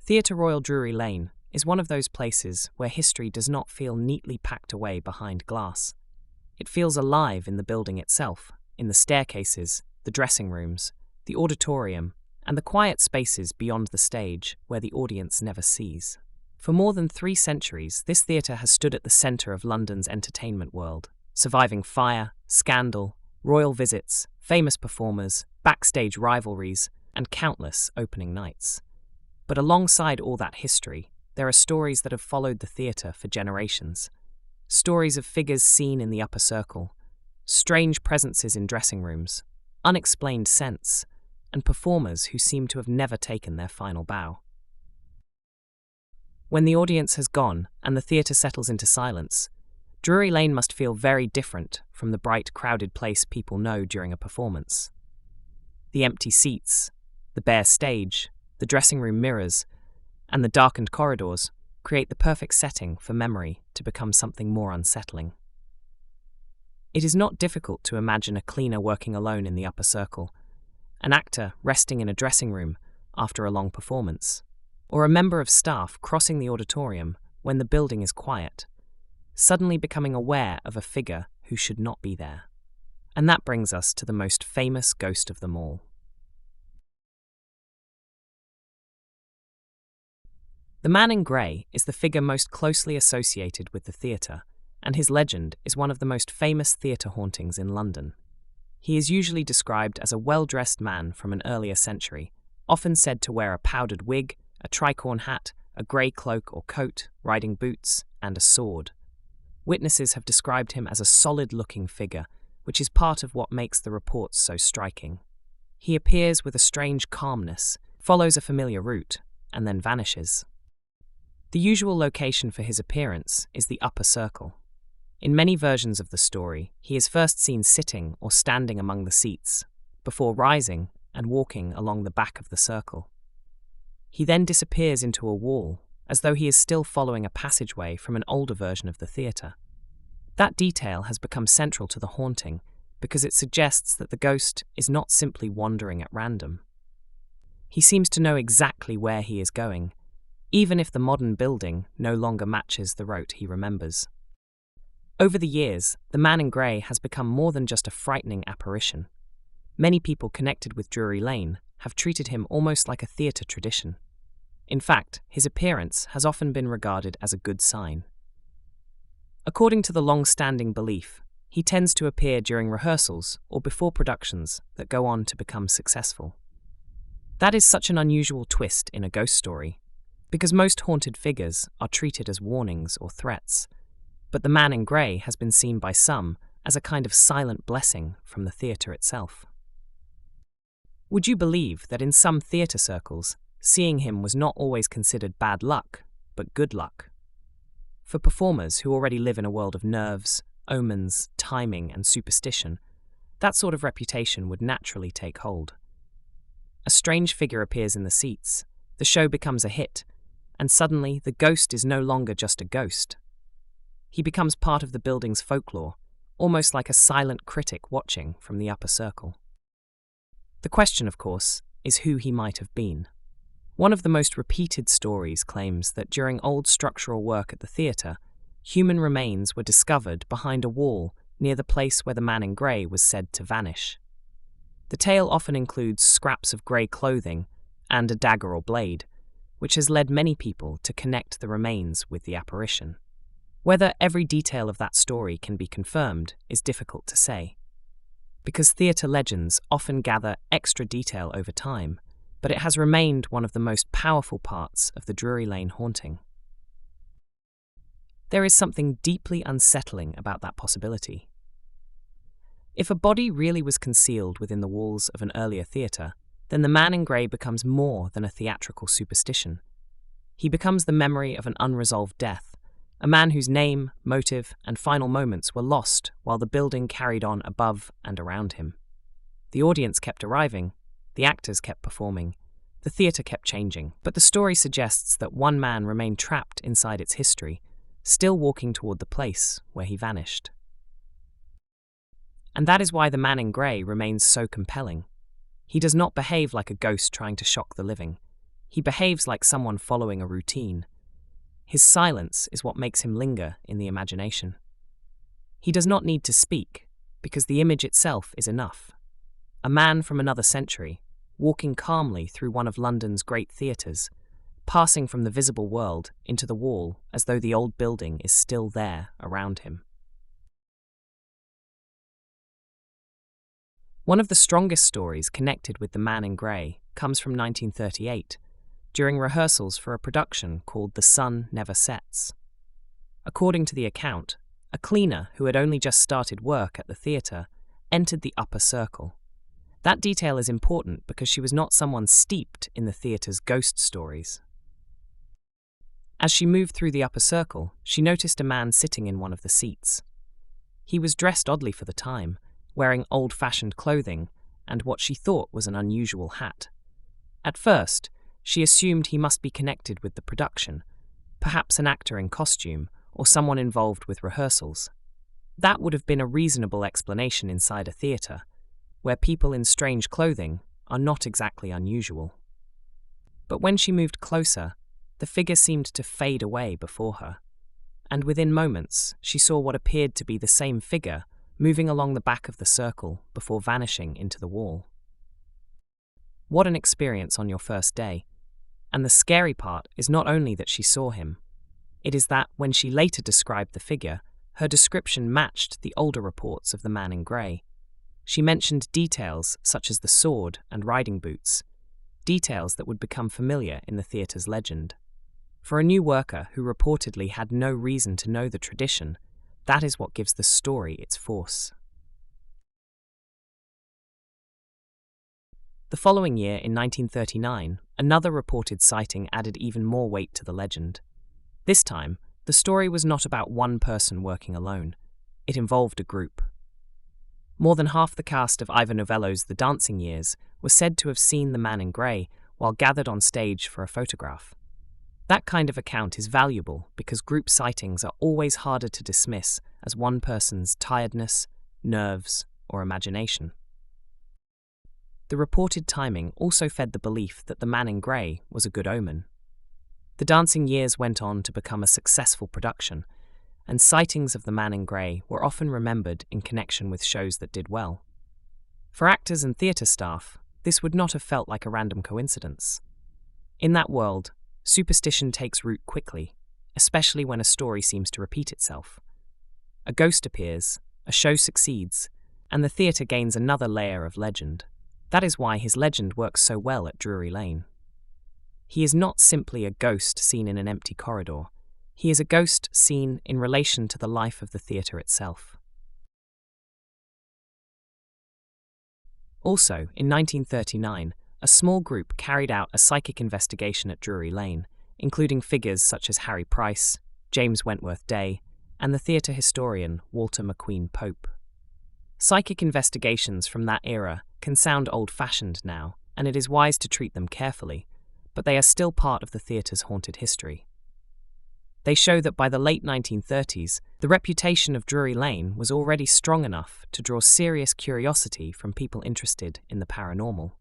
Theatre Royal Drury Lane is one of those places where history does not feel neatly packed away behind glass. It feels alive in the building itself, in the staircases, the dressing rooms, the auditorium, and the quiet spaces beyond the stage where the audience never sees. For more than 3 centuries, this theatre has stood at the centre of London's entertainment world, surviving fire, scandal, royal visits, famous performers, backstage rivalries, and countless opening nights. But alongside all that history, there are stories that have followed the theatre for generations. Stories of figures seen in the upper circle, strange presences in dressing rooms, unexplained scents, and performers who seem to have never taken their final bow. When the audience has gone and the theatre settles into silence, Drury Lane must feel very different from the bright, crowded place people know during a performance. The empty seats, the bare stage, the dressing room mirrors, and the darkened corridors create the perfect setting for memory to become something more unsettling. It is not difficult to imagine a cleaner working alone in the upper circle, an actor resting in a dressing room after a long performance, or a member of staff crossing the auditorium when the building is quiet, suddenly becoming aware of a figure who should not be there. And that brings us to the most famous ghost of them all. The man in grey is the figure most closely associated with the theatre, and his legend is one of the most famous theatre hauntings in London. He is usually described as a well-dressed man from an earlier century, often said to wear a powdered wig, a tricorn hat, a grey cloak or coat, riding boots, and a sword. Witnesses have described him as a solid-looking figure, which is part of what makes the reports so striking. He appears with a strange calmness, follows a familiar route, and then vanishes. The usual location for his appearance is the upper circle. In many versions of the story, he is first seen sitting or standing among the seats, before rising and walking along the back of the circle. He then disappears into a wall, as though he is still following a passageway from an older version of the theatre. That detail has become central to the haunting because it suggests that the ghost is not simply wandering at random. He seems to know exactly where he is going, even if the modern building no longer matches the route he remembers. Over the years, the man in grey has become more than just a frightening apparition. Many people connected with Drury Lane have treated him almost like a theatre tradition. In fact, his appearance has often been regarded as a good sign. According to the long-standing belief, he tends to appear during rehearsals or before productions that go on to become successful. That is such an unusual twist in a ghost story, because most haunted figures are treated as warnings or threats, but the man in grey has been seen by some as a kind of silent blessing from the theatre itself. Would you believe that in some theatre circles, seeing him was not always considered bad luck, but good luck? For performers who already live in a world of nerves, omens, timing, and superstition, that sort of reputation would naturally take hold. A strange figure appears in the seats, the show becomes a hit, and suddenly the ghost is no longer just a ghost. He becomes part of the building's folklore, almost like a silent critic watching from the upper circle. The question, of course, is who he might have been. One of the most repeated stories claims that during old structural work at the theatre, human remains were discovered behind a wall near the place where the man in grey was said to vanish. The tale often includes scraps of grey clothing and a dagger or blade, which has led many people to connect the remains with the apparition. Whether every detail of that story can be confirmed is difficult to say, because theatre legends often gather extra detail over time, but it has remained one of the most powerful parts of the Drury Lane haunting. There is something deeply unsettling about that possibility. If a body really was concealed within the walls of an earlier theatre, then the man in grey becomes more than a theatrical superstition. He becomes the memory of an unresolved death, a man whose name, motive, and final moments were lost while the building carried on above and around him. The audience kept arriving, the actors kept performing, the theatre kept changing, but the story suggests that one man remained trapped inside its history, still walking toward the place where he vanished. And that is why the man in grey remains so compelling. He does not behave like a ghost trying to shock the living. He behaves like someone following a routine. His silence is what makes him linger in the imagination. He does not need to speak, because the image itself is enough. A man from another century, walking calmly through one of London's great theatres, passing from the visible world into the wall as though the old building is still there around him. One of the strongest stories connected with the Man in Grey comes from 1938, during rehearsals for a production called The Sun Never Sets. According to the account, a cleaner who had only just started work at the theatre entered the upper circle. That detail is important because she was not someone steeped in the theatre's ghost stories. As she moved through the upper circle, she noticed a man sitting in one of the seats. He was dressed oddly for the time, wearing old-fashioned clothing and what she thought was an unusual hat. At first, she assumed he must be connected with the production, perhaps an actor in costume or someone involved with rehearsals. That would have been a reasonable explanation inside a theatre, where people in strange clothing are not exactly unusual. But when she moved closer, the figure seemed to fade away before her, and within moments she saw what appeared to be the same figure moving along the back of the circle before vanishing into the wall. What an experience on your first day. And the scary part is not only that she saw him, it is that when she later described the figure, her description matched the older reports of the Man in Grey. She mentioned details such as the sword and riding boots, details that would become familiar in the theatre's legend. For a new worker who reportedly had no reason to know the tradition, that is what gives the story its force. The following year, in 1939, another reported sighting added even more weight to the legend. This time, the story was not about one person working alone. It involved a group. More than half the cast of Ivor Novello's The Dancing Years was said to have seen the Man in Grey while gathered on stage for a photograph. That kind of account is valuable because group sightings are always harder to dismiss as one person's tiredness, nerves, or imagination. The reported timing also fed the belief that the Man in Grey was a good omen. The Dancing Years went on to become a successful production, and sightings of the Man in Grey were often remembered in connection with shows that did well. For actors and theatre staff, this would not have felt like a random coincidence. In that world, superstition takes root quickly, especially when a story seems to repeat itself. A ghost appears, a show succeeds, and the theatre gains another layer of legend. That is why his legend works so well at Drury Lane. He is not simply a ghost seen in an empty corridor. He is a ghost seen in relation to the life of the theatre itself. Also, in 1939, a small group carried out a psychic investigation at Drury Lane, including figures such as Harry Price, James Wentworth Day, and the theatre historian Walter McQueen Pope. Psychic investigations from that era can sound old-fashioned now, and it is wise to treat them carefully, but they are still part of the theatre's haunted history. They show that by the late 1930s, the reputation of Drury Lane was already strong enough to draw serious curiosity from people interested in the paranormal.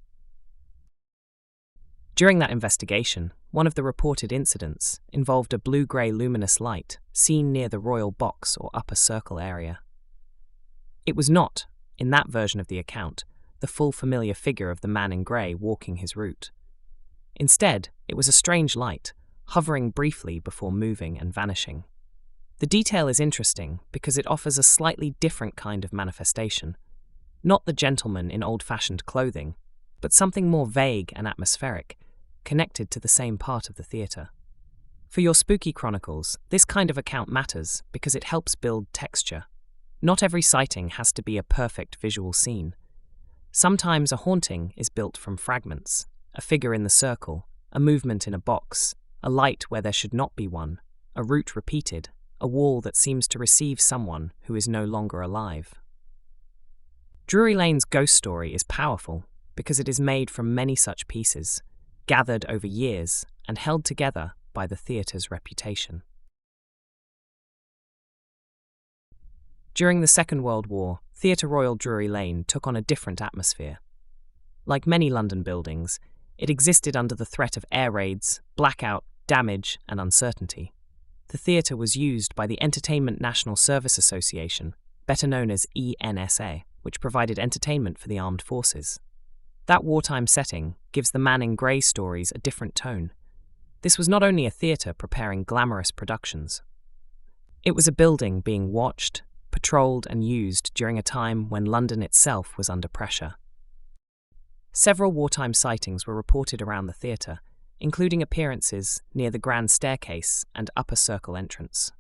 During that investigation, one of the reported incidents involved a blue-grey luminous light seen near the Royal Box or Upper Circle area. It was not, in that version of the account, the full familiar figure of the Man in Grey walking his route. Instead, it was a strange light, hovering briefly before moving and vanishing. The detail is interesting because it offers a slightly different kind of manifestation. Not the gentleman in old-fashioned clothing, but something more vague and atmospheric, connected to the same part of the theatre. For Your Spooky Chronicles, this kind of account matters because it helps build texture. Not every sighting has to be a perfect visual scene. Sometimes a haunting is built from fragments, a figure in the circle, a movement in a box, a light where there should not be one, a route repeated, a wall that seems to receive someone who is no longer alive. Drury Lane's ghost story is powerful because it is made from many such pieces, gathered over years and held together by the theatre's reputation. During the Second World War, Theatre Royal Drury Lane took on a different atmosphere. Like many London buildings, It existed under the threat of air raids, blackout, damage, and uncertainty. The theatre was used by the Entertainment National Service Association, better known as ENSA, which provided entertainment for the armed forces. That wartime setting gives the Man in Grey stories a different tone. This was not only a theatre preparing glamorous productions. It was a building being watched, patrolled, and used during a time when London itself was under pressure. Several wartime sightings were reported around the theatre, including appearances near the Grand Staircase and Upper Circle entrance.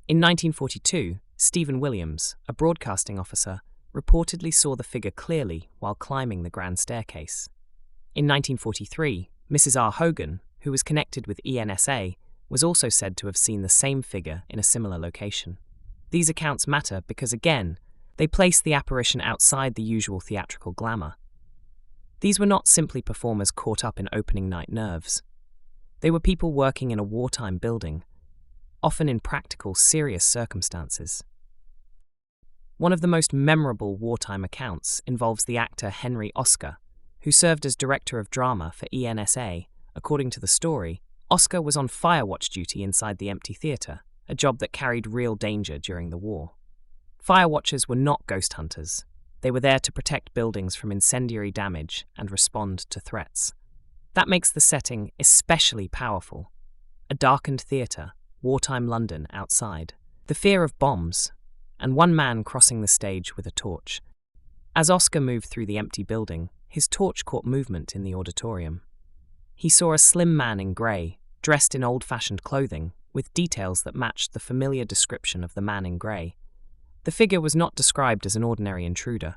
In 1942, Stephen Williams, a broadcasting officer, reportedly saw the figure clearly while climbing the Grand Staircase. In 1943, Mrs. R. Hogan, who was connected with ENSA, was also said to have seen the same figure in a similar location. These accounts matter because, again, they place the apparition outside the usual theatrical glamour. These were not simply performers caught up in opening night nerves. They were people working in a wartime building, often in practical, serious circumstances. One of the most memorable wartime accounts involves the actor Henry Oscar, who served as director of drama for ENSA. According to the story, Oscar was on firewatch duty inside the empty theatre, a job that carried real danger during the war. Firewatchers were not ghost hunters. They were there to protect buildings from incendiary damage and respond to threats. That makes the setting especially powerful. A darkened theatre, wartime London outside, the fear of bombs, and one man crossing the stage with a torch. As Oscar moved through the empty building, his torch caught movement in the auditorium. He saw a slim man in grey, dressed in old-fashioned clothing, with details that matched the familiar description of the Man in Grey. The figure was not described as an ordinary intruder.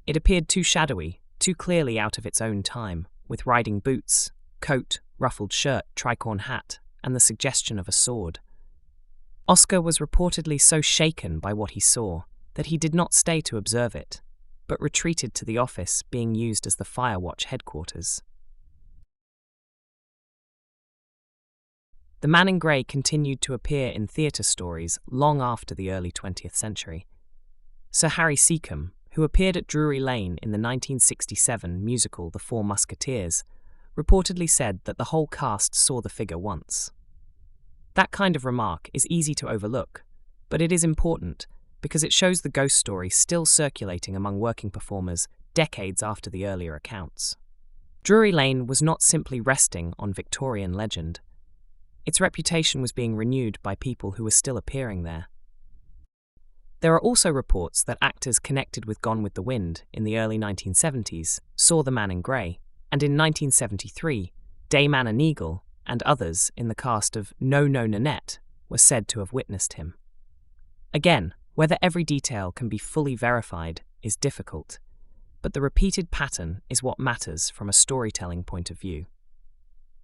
It appeared too shadowy, too clearly out of its own time, with riding boots, coat, ruffled shirt, tricorn hat, and the suggestion of a sword. Oscar was reportedly so shaken by what he saw that he did not stay to observe it, but retreated to the office being used as the Firewatch headquarters. The Man in Grey continued to appear in theatre stories long after the early 20th century. Sir Harry Seacombe, who appeared at Drury Lane in the 1967 musical The Four Musketeers, reportedly said that the whole cast saw the figure once. That kind of remark is easy to overlook, but it is important because it shows the ghost story still circulating among working performers decades after the earlier accounts. Drury Lane was not simply resting on Victorian legend. Its reputation was being renewed by people who were still appearing there. There are also reports that actors connected with Gone with the Wind in the early 1970s saw the Man in Grey, and in 1973, Dame Anna Neagle and others in the cast of No No Nanette were said to have witnessed him. Again, whether every detail can be fully verified is difficult, but the repeated pattern is what matters from a storytelling point of view.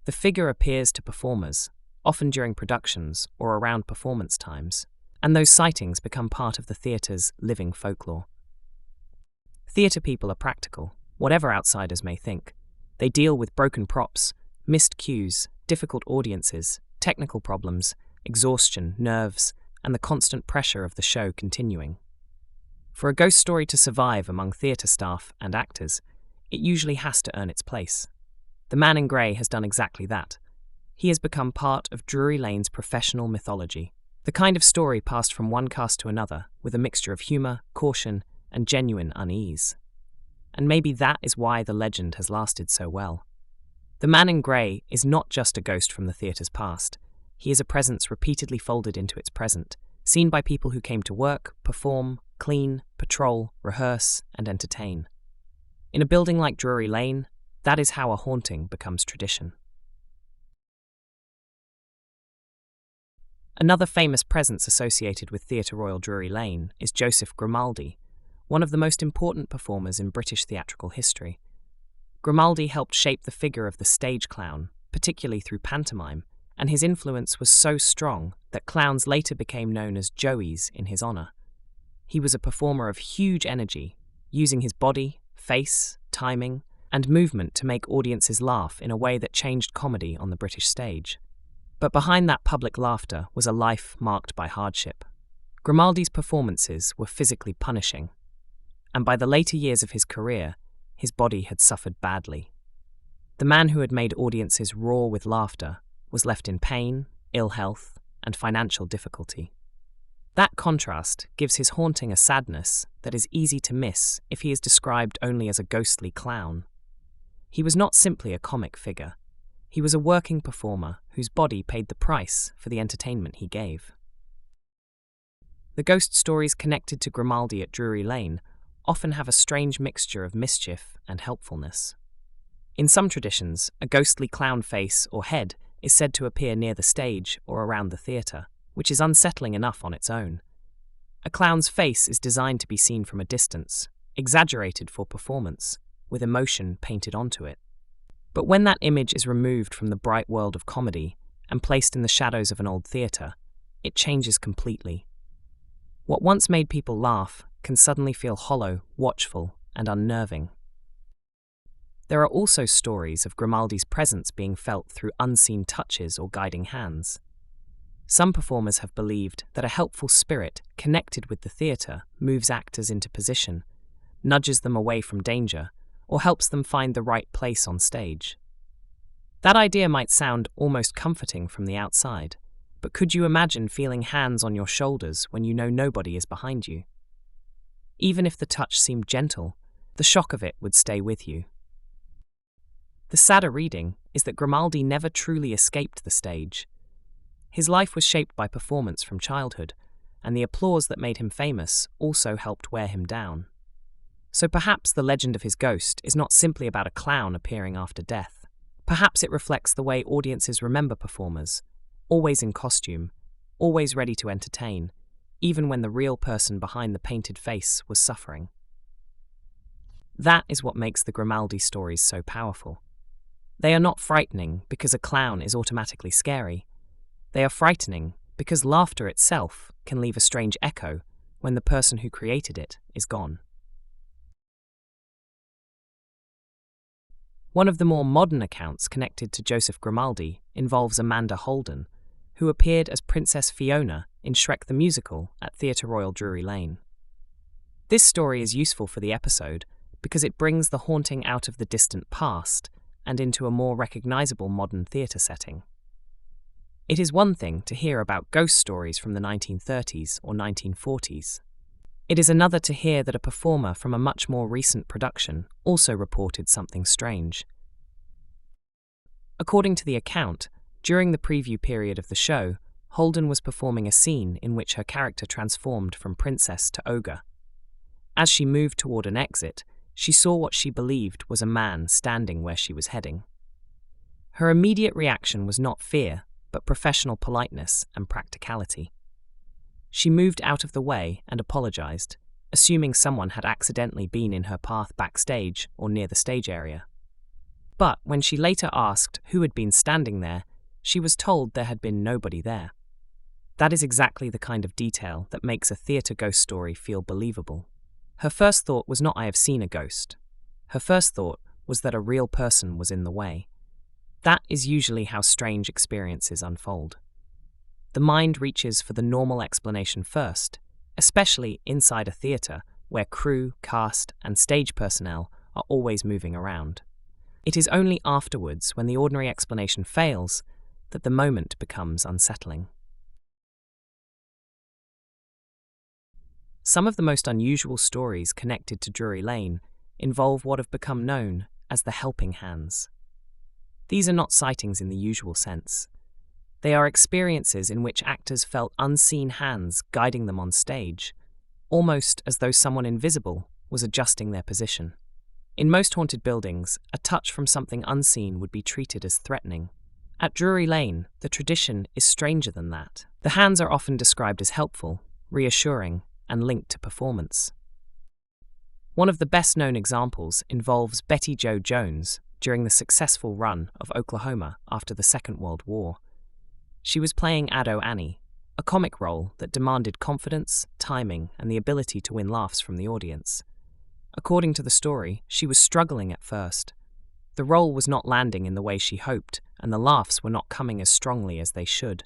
The figure appears to performers, often during productions or around performance times, and those sightings become part of the theatre's living folklore. Theatre people are practical, whatever outsiders may think. They deal with broken props, missed cues, difficult audiences, technical problems, exhaustion, nerves, and the constant pressure of the show continuing. For a ghost story to survive among theatre staff and actors, it usually has to earn its place. The Man in Grey has done exactly that. He has become part of Drury Lane's professional mythology, the kind of story passed from one cast to another with a mixture of humour, caution, and genuine unease. And maybe that is why the legend has lasted so well. The Man in Grey is not just a ghost from the theatre's past. He is a presence repeatedly folded into its present, seen by people who came to work, perform, clean, patrol, rehearse, and entertain. In a building like Drury Lane, that is how a haunting becomes tradition. Another famous presence associated with Theatre Royal Drury Lane is Joseph Grimaldi, one of the most important performers in British theatrical history. Grimaldi helped shape the figure of the stage clown, particularly through pantomime, and his influence was so strong that clowns later became known as Joeys in his honour. He was a performer of huge energy, using his body, face, timing, and movement to make audiences laugh in a way that changed comedy on the British stage. But behind that public laughter was a life marked by hardship. Grimaldi's performances were physically punishing, and by the later years of his career, his body had suffered badly. The man who had made audiences roar with laughter was left in pain, ill health, and financial difficulty. That contrast gives his haunting a sadness that is easy to miss if he is described only as a ghostly clown. He was not simply a comic figure. He was a working performer whose body paid the price for the entertainment he gave. The ghost stories connected to Grimaldi at Drury Lane often have a strange mixture of mischief and helpfulness. In some traditions, a ghostly clown face or head is said to appear near the stage or around the theatre, which is unsettling enough on its own. A clown's face is designed to be seen from a distance, exaggerated for performance, with emotion painted onto it. But when that image is removed from the bright world of comedy and placed in the shadows of an old theatre, it changes completely. What once made people laugh can suddenly feel hollow, watchful, and unnerving. There are also stories of Grimaldi's presence being felt through unseen touches or guiding hands. Some performers have believed that a helpful spirit connected with the theatre moves actors into position, nudges them away from danger, or helps them find the right place on stage. That idea might sound almost comforting from the outside, but could you imagine feeling hands on your shoulders when you know nobody is behind you? Even if the touch seemed gentle, the shock of it would stay with you. The sadder reading is that Grimaldi never truly escaped the stage. His life was shaped by performance from childhood, and the applause that made him famous also helped wear him down. So perhaps the legend of his ghost is not simply about a clown appearing after death. Perhaps it reflects the way audiences remember performers, always in costume, always ready to entertain, even when the real person behind the painted face was suffering. That is what makes the Grimaldi stories so powerful. They are not frightening because a clown is automatically scary. They are frightening because laughter itself can leave a strange echo when the person who created it is gone. One of the more modern accounts connected to Joseph Grimaldi involves Amanda Holden, who appeared as Princess Fiona in Shrek the Musical at Theatre Royal Drury Lane. This story is useful for the episode because it brings the haunting out of the distant past and into a more recognizable modern theatre setting. It is one thing to hear about ghost stories from the 1930s or 1940s. It is another to hear that a performer from a much more recent production also reported something strange. According to the account, during the preview period of the show, Holden was performing a scene in which her character transformed from princess to ogre. As she moved toward an exit, she saw what she believed was a man standing where she was heading. Her immediate reaction was not fear, but professional politeness and practicality. She moved out of the way and apologized, assuming someone had accidentally been in her path backstage or near the stage area. But when she later asked who had been standing there, she was told there had been nobody there. That is exactly the kind of detail that makes a theatre ghost story feel believable. Her first thought was not "I have seen a ghost." Her first thought was that a real person was in the way. That is usually how strange experiences unfold. The mind reaches for the normal explanation first, especially inside a theatre where crew, cast, and stage personnel are always moving around. It is only afterwards, when the ordinary explanation fails, that the moment becomes unsettling. Some of the most unusual stories connected to Drury Lane involve what have become known as the helping hands. These are not sightings in the usual sense. They are experiences in which actors felt unseen hands guiding them on stage, almost as though someone invisible was adjusting their position. In most haunted buildings, a touch from something unseen would be treated as threatening. At Drury Lane, the tradition is stranger than that. The hands are often described as helpful, reassuring, and linked to performance. One of the best-known examples involves Betty Jo Jones during the successful run of Oklahoma after the Second World War. She was playing Ado Annie, a comic role that demanded confidence, timing, and the ability to win laughs from the audience. According to the story, she was struggling at first. The role was not landing in the way she hoped, and the laughs were not coming as strongly as they should.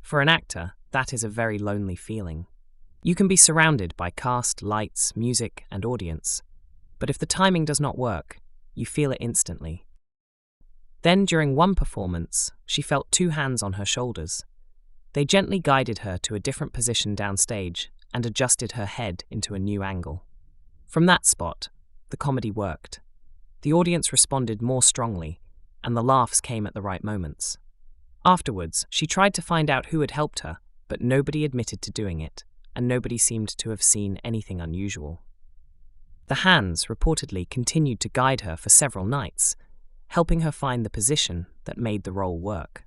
For an actor, that is a very lonely feeling. You can be surrounded by cast, lights, music, and audience, but if the timing does not work, you feel it instantly. Then, during one performance, she felt two hands on her shoulders. They gently guided her to a different position downstage and adjusted her head into a new angle. From that spot, the comedy worked. The audience responded more strongly, and the laughs came at the right moments. Afterwards, she tried to find out who had helped her, but nobody admitted to doing it, and nobody seemed to have seen anything unusual. The hands reportedly continued to guide her for several nights, helping her find the position that made the role work.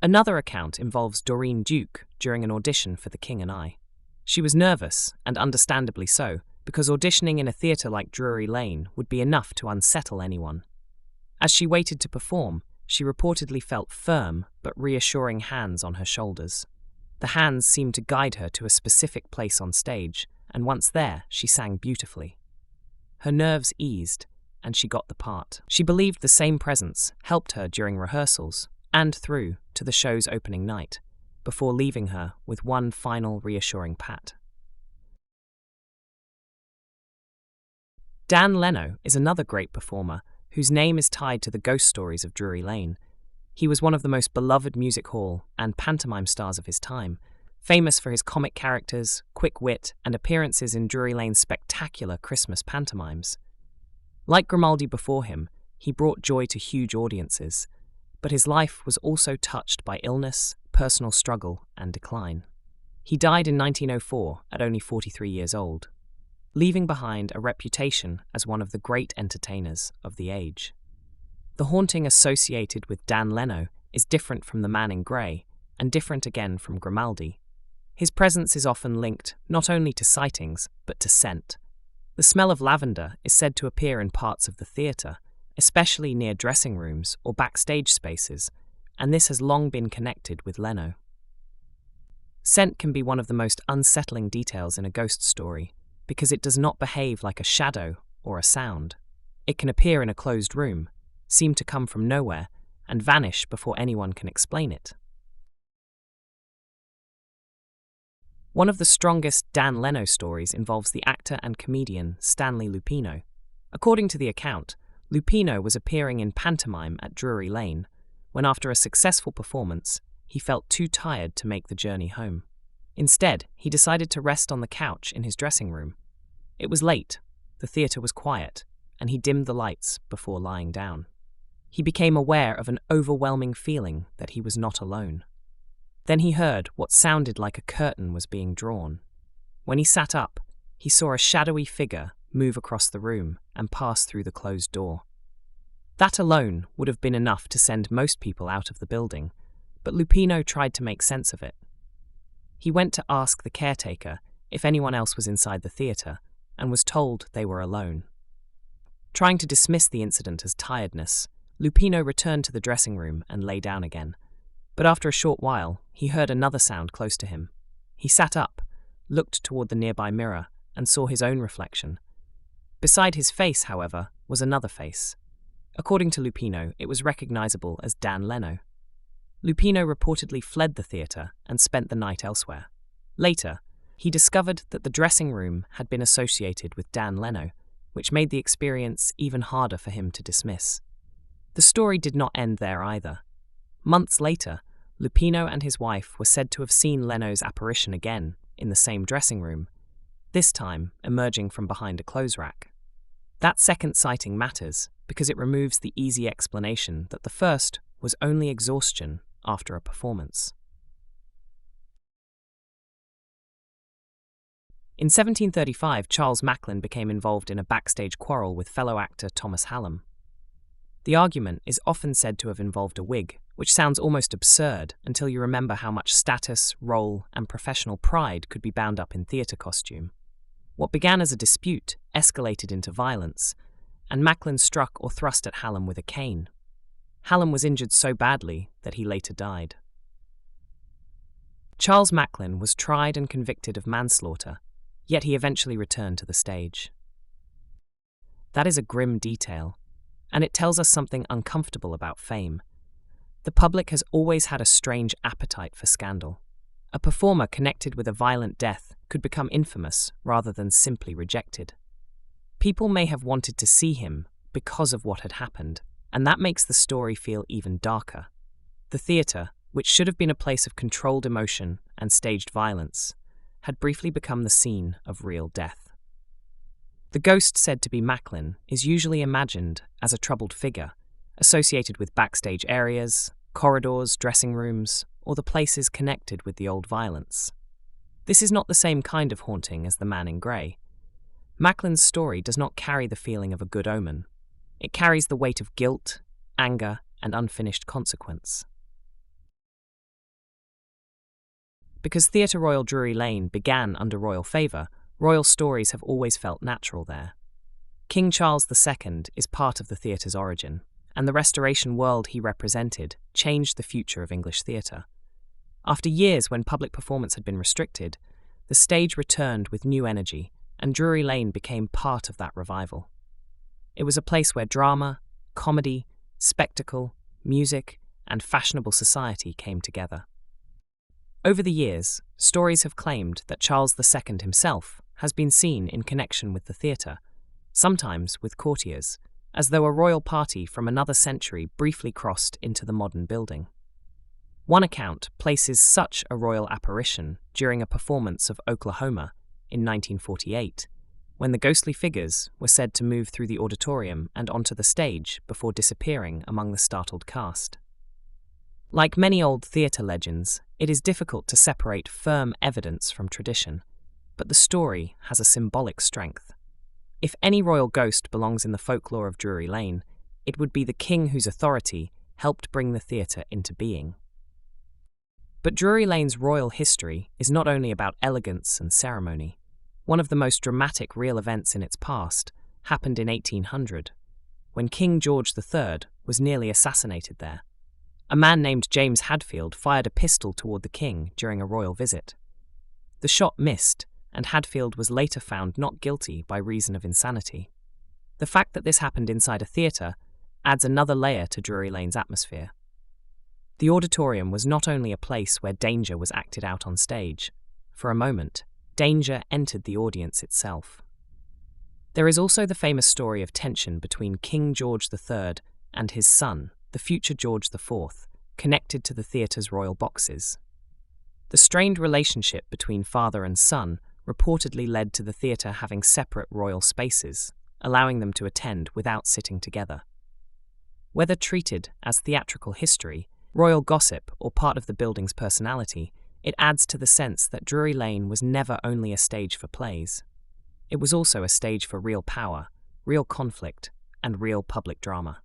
Another account involves Doreen Duke during an audition for The King and I. She was nervous, and understandably so, because auditioning in a theatre like Drury Lane would be enough to unsettle anyone. As she waited to perform, she reportedly felt firm but reassuring hands on her shoulders. The hands seemed to guide her to a specific place on stage, and once there, she sang beautifully. Her nerves eased, and she got the part. She believed the same presence helped her during rehearsals and through to the show's opening night, before leaving her with one final reassuring pat. Dan Leno is another great performer whose name is tied to the ghost stories of Drury Lane. He was one of the most beloved music hall and pantomime stars of his time, famous for his comic characters, quick wit, and appearances in Drury Lane's spectacular Christmas pantomimes. Like Grimaldi before him, he brought joy to huge audiences, but his life was also touched by illness, personal struggle, and decline. He died in 1904 at only 43 years old, leaving behind a reputation as one of the great entertainers of the age. The haunting associated with Dan Leno is different from the man in grey, and different again from Grimaldi. His presence is often linked not only to sightings, but to scent. The smell of lavender is said to appear in parts of the theatre, especially near dressing rooms or backstage spaces, and this has long been connected with Leno. Scent can be one of the most unsettling details in a ghost story, because it does not behave like a shadow or a sound. It can appear in a closed room, seem to come from nowhere, and vanish before anyone can explain it. One of the strongest Dan Leno stories involves the actor and comedian Stanley Lupino. According to the account, Lupino was appearing in pantomime at Drury Lane, when after a successful performance, he felt too tired to make the journey home. Instead, he decided to rest on the couch in his dressing room. It was late, the theatre was quiet, and he dimmed the lights before lying down. He became aware of an overwhelming feeling that he was not alone. Then he heard what sounded like a curtain was being drawn. When he sat up, he saw a shadowy figure move across the room and pass through the closed door. That alone would have been enough to send most people out of the building, but Lupino tried to make sense of it. He went to ask the caretaker if anyone else was inside the theatre, and was told they were alone. Trying to dismiss the incident as tiredness, Lupino returned to the dressing room and lay down again. But after a short while, he heard another sound close to him. He sat up, looked toward the nearby mirror, and saw his own reflection. Beside his face, however, was another face. According to Lupino, it was recognizable as Dan Leno. Lupino reportedly fled the theatre and spent the night elsewhere. Later, he discovered that the dressing room had been associated with Dan Leno, which made the experience even harder for him to dismiss. The story did not end there either. Months later, Lupino and his wife were said to have seen Leno's apparition again in the same dressing room, this time emerging from behind a clothes rack. That second sighting matters because it removes the easy explanation that the first was only exhaustion after a performance. In 1735, Charles Macklin became involved in a backstage quarrel with fellow actor Thomas Hallam. The argument is often said to have involved a wig, which sounds almost absurd until you remember how much status, role, and professional pride could be bound up in theatre costume. What began as a dispute escalated into violence, and Macklin struck or thrust at Hallam with a cane. Hallam was injured so badly that he later died. Charles Macklin was tried and convicted of manslaughter, yet he eventually returned to the stage. That is a grim detail, and it tells us something uncomfortable about fame. The public has always had a strange appetite for scandal. A performer connected with a violent death could become infamous rather than simply rejected. People may have wanted to see him because of what had happened, and that makes the story feel even darker. The theatre, which should have been a place of controlled emotion and staged violence, had briefly become the scene of real death. The ghost said to be Macklin is usually imagined as a troubled figure, associated with backstage areas, corridors, dressing rooms, or the places connected with the old violence. This is not the same kind of haunting as the man in grey. Macklin's story does not carry the feeling of a good omen. It carries the weight of guilt, anger, and unfinished consequence. Because Theatre Royal Drury Lane began under royal favour, royal stories have always felt natural there. King Charles II is part of the theatre's origin, and the Restoration world he represented changed the future of English theatre. After years when public performance had been restricted, the stage returned with new energy, and Drury Lane became part of that revival. It was a place where drama, comedy, spectacle, music, and fashionable society came together. Over the years, stories have claimed that Charles II himself has been seen in connection with the theatre, sometimes with courtiers, as though a royal party from another century briefly crossed into the modern building. One account places such a royal apparition during a performance of Oklahoma in 1948, when the ghostly figures were said to move through the auditorium and onto the stage before disappearing among the startled cast. Like many old theatre legends, it is difficult to separate firm evidence from tradition, but the story has a symbolic strength. If any royal ghost belongs in the folklore of Drury Lane, it would be the king whose authority helped bring the theatre into being. But Drury Lane's royal history is not only about elegance and ceremony. One of the most dramatic real events in its past happened in 1800, when King George III was nearly assassinated there. A man named James Hadfield fired a pistol toward the king during a royal visit. The shot missed, and Hadfield was later found not guilty by reason of insanity. The fact that this happened inside a theatre adds another layer to Drury Lane's atmosphere. The auditorium was not only a place where danger was acted out on stage. For a moment, danger entered the audience itself. There is also the famous story of tension between King George III and his son, the future George IV, connected to the theatre's royal boxes. The strained relationship between father and son reportedly led to the theatre having separate royal spaces, allowing them to attend without sitting together. Whether treated as theatrical history, royal gossip, or part of the building's personality, it adds to the sense that Drury Lane was never only a stage for plays. It was also a stage for real power, real conflict, and real public drama.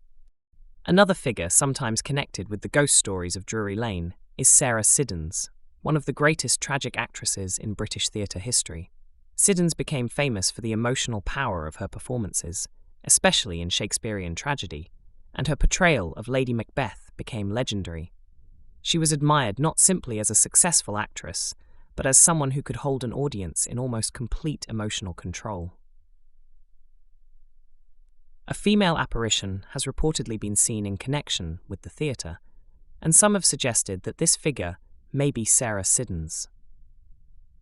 Another figure sometimes connected with the ghost stories of Drury Lane is Sarah Siddons, one of the greatest tragic actresses in British theatre history. Siddons became famous for the emotional power of her performances, especially in Shakespearean tragedy, and her portrayal of Lady Macbeth became legendary. She was admired not simply as a successful actress, but as someone who could hold an audience in almost complete emotional control. A female apparition has reportedly been seen in connection with the theatre, and some have suggested that this figure may be Sarah Siddons.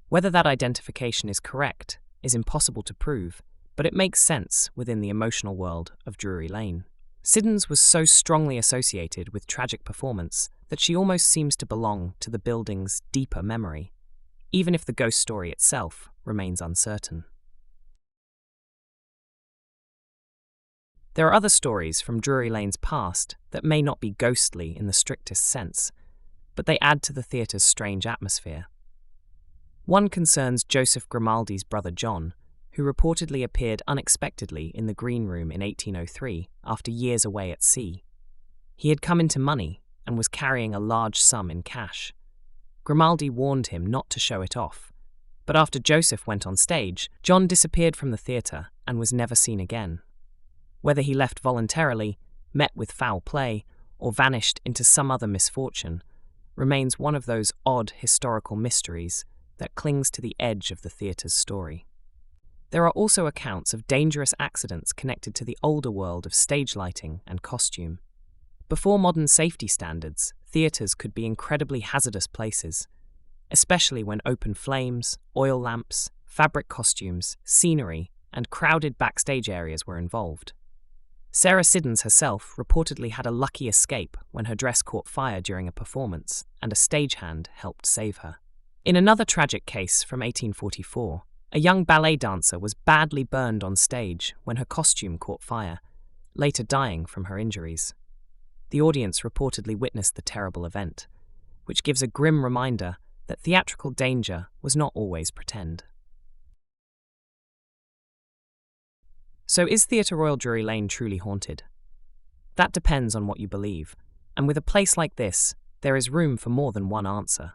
Whether that identification is correct is impossible to prove, but it makes sense within the emotional world of Drury Lane. Siddons was so strongly associated with tragic performance that she almost seems to belong to the building's deeper memory, even if the ghost story itself remains uncertain. There are other stories from Drury Lane's past that may not be ghostly in the strictest sense, but they add to the theatre's strange atmosphere. One concerns Joseph Grimaldi's brother John, who reportedly appeared unexpectedly in the Green Room in 1803 after years away at sea. He had come into money and was carrying a large sum in cash. Grimaldi warned him not to show it off, but after Joseph went on stage, John disappeared from the theatre and was never seen again. Whether he left voluntarily, met with foul play, or vanished into some other misfortune, remains one of those odd historical mysteries that clings to the edge of the theatre's story. There are also accounts of dangerous accidents connected to the older world of stage lighting and costume. Before modern safety standards, theatres could be incredibly hazardous places, especially when open flames, oil lamps, fabric costumes, scenery, and crowded backstage areas were involved. Sarah Siddons herself reportedly had a lucky escape when her dress caught fire during a performance, and a stagehand helped save her. In another tragic case from 1844, a young ballet dancer was badly burned on stage when her costume caught fire, later dying from her injuries. The audience reportedly witnessed the terrible event, which gives a grim reminder that theatrical danger was not always pretend. So is Theatre Royal Drury Lane truly haunted? That depends on what you believe, and with a place like this, there is room for more than one answer.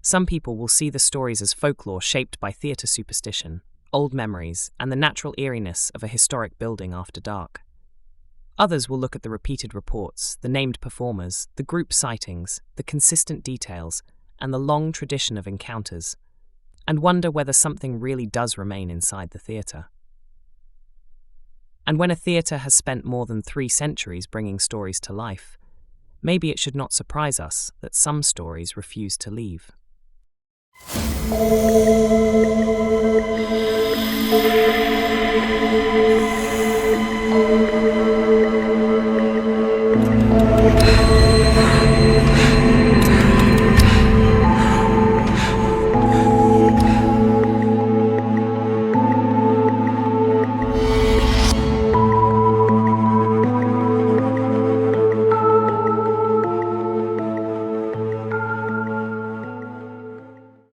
Some people will see the stories as folklore shaped by theatre superstition, old memories, and the natural eeriness of a historic building after dark. Others will look at the repeated reports, the named performers, the group sightings, the consistent details, and the long tradition of encounters, and wonder whether something really does remain inside the theatre. And when a theatre has spent more than 3 centuries bringing stories to life, maybe it should not surprise us that some stories refuse to leave.